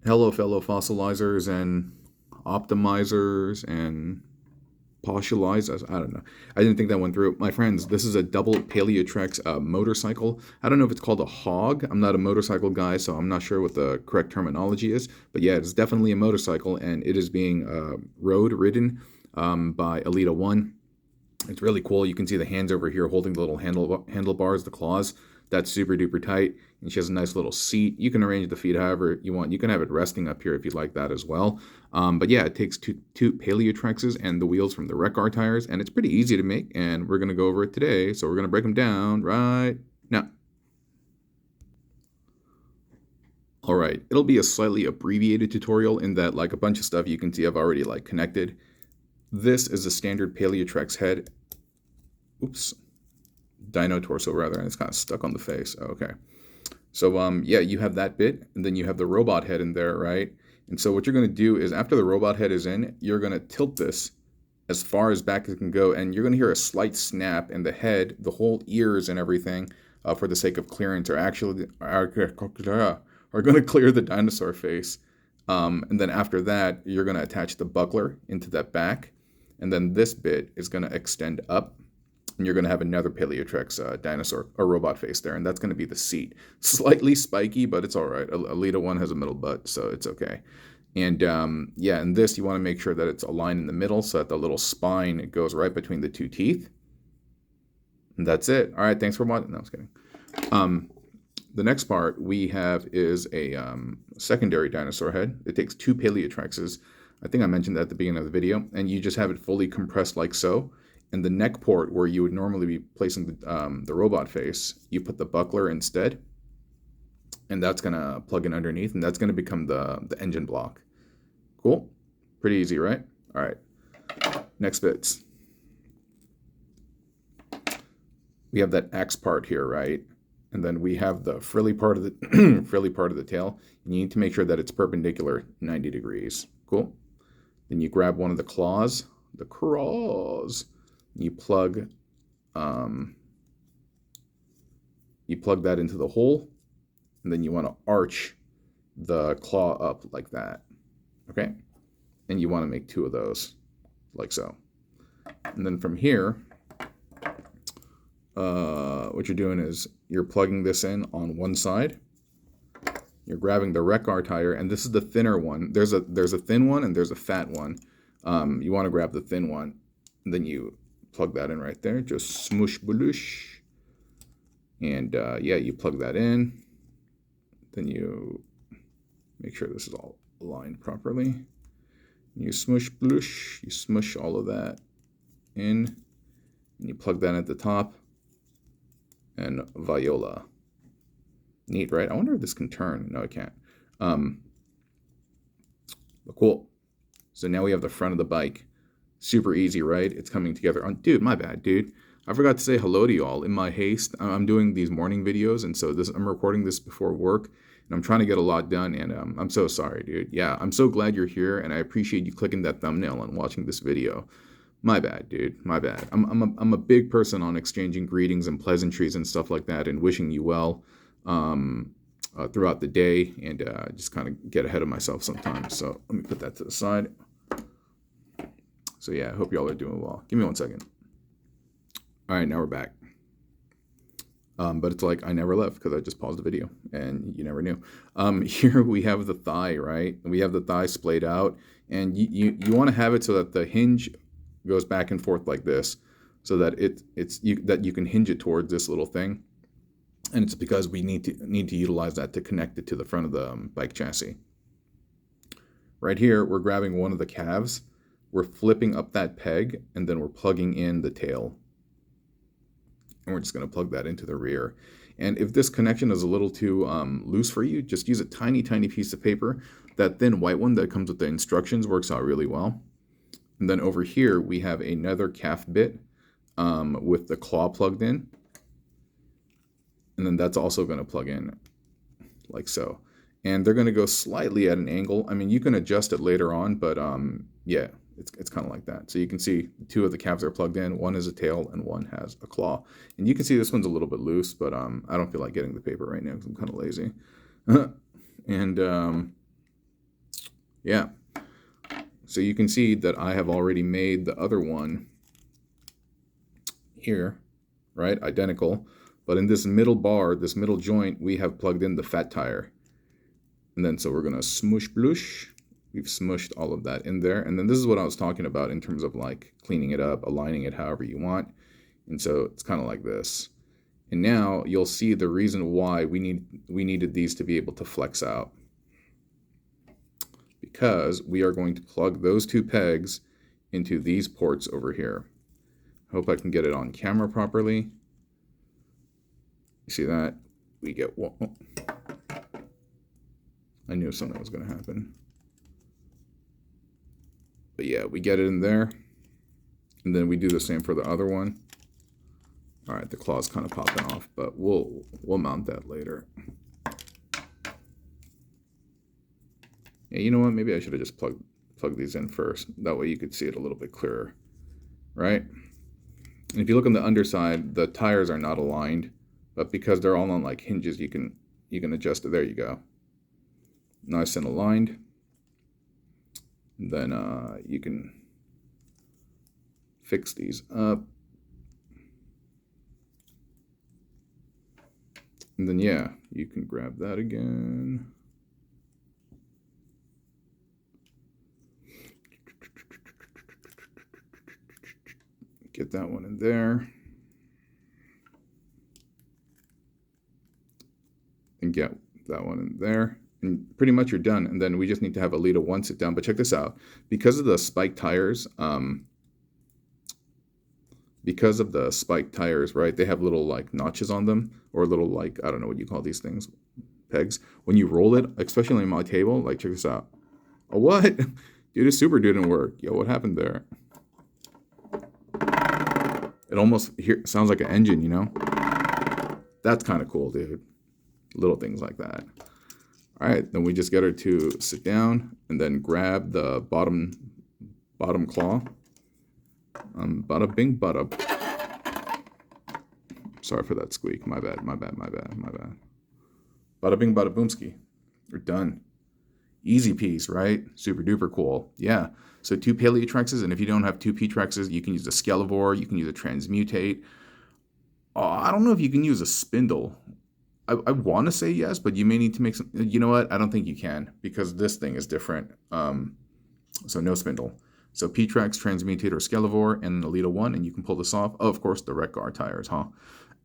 Hello, fellow fossilizers and optimizers and postulizers. I don't know. I didn't think that went through. My friends, this is a double Paleotrex motorcycle. I don't know if it's called a hog. I'm not a motorcycle guy, so I'm not sure what the correct terminology is. But yeah, it's definitely a motorcycle, and it is being road ridden by Elita 1. It's really cool. You can see the hands over here holding the little handlebars, the claws. That's super duper tight. And she has a nice little seat. You can arrange the feet however you want. You can have it resting up here if you'd like that as well. But yeah, it takes two Paleotrexes and the wheels from the Wreck-Ar tires, and it's pretty easy to make. And we're gonna go over it today. So we're gonna break them down right now. All right, it'll be a slightly abbreviated tutorial in that like a bunch of stuff you can see I've already like connected. This is a standard Paleotrex head. Oops. Dino torso rather, and it's kind of stuck on the face. Okay. So yeah, you have that bit, and then you have the robot head in there, right? And so what you're going to do is after the robot head is in, you're going to tilt this as far as back as it can go, and you're going to hear a slight snap, and the head, the whole ears and everything, for the sake of clearance, are going to clear the dinosaur face. And then after that, you're going to attach the buckler into that back, and then this bit is going to extend up, and you're going to have another Paleotrex dinosaur, a robot face there, and that's going to be the seat. Slightly spiky, but it's all right. Alita 1 has a middle butt, so it's okay. And yeah, in this, you want to make sure that it's aligned in the middle so that the little spine goes right between the two teeth. And that's it. All right, thanks for watching. No, I was kidding. The next part we have is a secondary dinosaur head. It takes two Paleotrexes. I think I mentioned that at the beginning of the video, and you just have it fully compressed like so. And the neck port where you would normally be placing the robot face, you put the buckler instead, and that's gonna plug in underneath, and that's gonna become the engine block. Cool, pretty easy, right? All right, next bits. We have that axe part here, right? And then we have the frilly part of the frilly part of the tail. You need to make sure that it's perpendicular 90 degrees. Cool. Then you grab one of the claws, you plug that into the hole, and then you want to arch the claw up like that. Okay? And you want to make two of those, like so. And then from here, what you're doing is you're plugging this in on one side. You're grabbing the Wreck-Ar tire, and this is the thinner one. There's a thin one and there's a fat one. You want to grab the thin one, and then you plug that in right there. Just smoosh baloosh. And yeah, you plug that in. Then you make sure this is all aligned properly. You smoosh baloosh. You smush all of that in, and you plug that at the top. And viola. Neat, right? I wonder if this can turn. No, it can't. But cool. So now we have the front of the bike. Super easy, right? It's coming together. Oh, dude, my bad, dude. I forgot to say hello to y'all in my haste. I'm doing these morning videos, and so I'm recording this before work, and I'm trying to get a lot done, and I'm so sorry, dude. Yeah, I'm so glad you're here, and I appreciate you clicking that thumbnail and watching this video. My bad, dude. My bad. I'm a big person on exchanging greetings and pleasantries and stuff like that, and wishing you well throughout the day, and just kind of get ahead of myself sometimes. So let me put that to the side. So yeah, I hope y'all are doing well. Give me 1 second. All right, now we're back. But it's like I never left because I just paused the video, and you never knew. Here we have the thigh, right? We have the thigh splayed out, and you want to have it so that the hinge goes back and forth like this, so that you can hinge it towards this little thing, and it's because we need to utilize that to connect it to the front of the bike chassis. Right here, we're grabbing one of the calves, we're flipping up that peg, and then we're plugging in the tail, and we're just going to plug that into the rear. And if this connection is a little too loose for you, just use a tiny piece of paper. That thin white one that comes with the instructions works out really well. And then over here, we have another calf bit with the claw plugged in. And then that's also going to plug in like so. And they're going to go slightly at an angle. I mean, you can adjust it later on, but yeah, it's kind of like that. So you can see two of the calves are plugged in. One is a tail and one has a claw. And you can see this one's a little bit loose, but I don't feel like getting the paper right now because I'm kind of lazy. And Yeah. So you can see that I have already made the other one here, right? Identical. But in this middle bar, this middle joint, we have plugged in the fat tire. And then so we're going to smoosh blush. We've smushed all of that in there. And then this is what I was talking about in terms of like cleaning it up, aligning it however you want. And so it's kind of like this. And now you'll see the reason why we needed these to be able to flex out. Because we are going to plug those two pegs into these ports over here. Hope I can get it on camera properly. You see that? We get one. I knew something was going to happen. But yeah, we get it in there. And then we do the same for the other one. All right, the claw's kind of popping off, but we'll mount that later. Yeah, you know what? Maybe I should have just plugged these in first. That way you could see it a little bit clearer, right? And if you look on the underside, the tires are not aligned, but because they're all on like hinges, you can adjust it. There you go. Nice and aligned. And then you can fix these up. And then yeah, you can grab that again. Get that one in there. And get that one in there. And pretty much you're done. And then we just need to have Alita 1 sit down. But check this out. Because of the spiked tires, right, they have little like notches on them, or little like, I don't know what you call these things, pegs. When you roll it, especially on my table, like check this out. Oh, what? Dude, this super didn't work. Yo, what happened there? It almost sounds like an engine, you know? That's kind of cool, dude. Little things like that. All right, then we just get her to sit down and then grab the bottom claw. Bada bing bada. Sorry for that squeak. My bad. Bada bing bada boomski. We're done. Easy piece, right? Super duper cool. Yeah. So 2 Paleotrexes, and if you don't have 2 P-Trexes, you can use a Skelevore, you can use a Transmutate. I don't know if you can use a spindle. I want to say yes, but you may need to make some. You know what? I don't think you can, because this thing is different. So no spindle. So P-Trex, Transmutate, or Skelevore, and Alita 1, and you can pull this off. Oh, of course, the Wreck Guard tires, huh?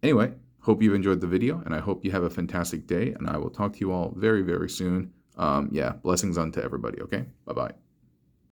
Anyway, hope you've enjoyed the video, and I hope you have a fantastic day, and I will talk to you all very, very soon. Yeah, blessings unto everybody, okay? Bye-bye.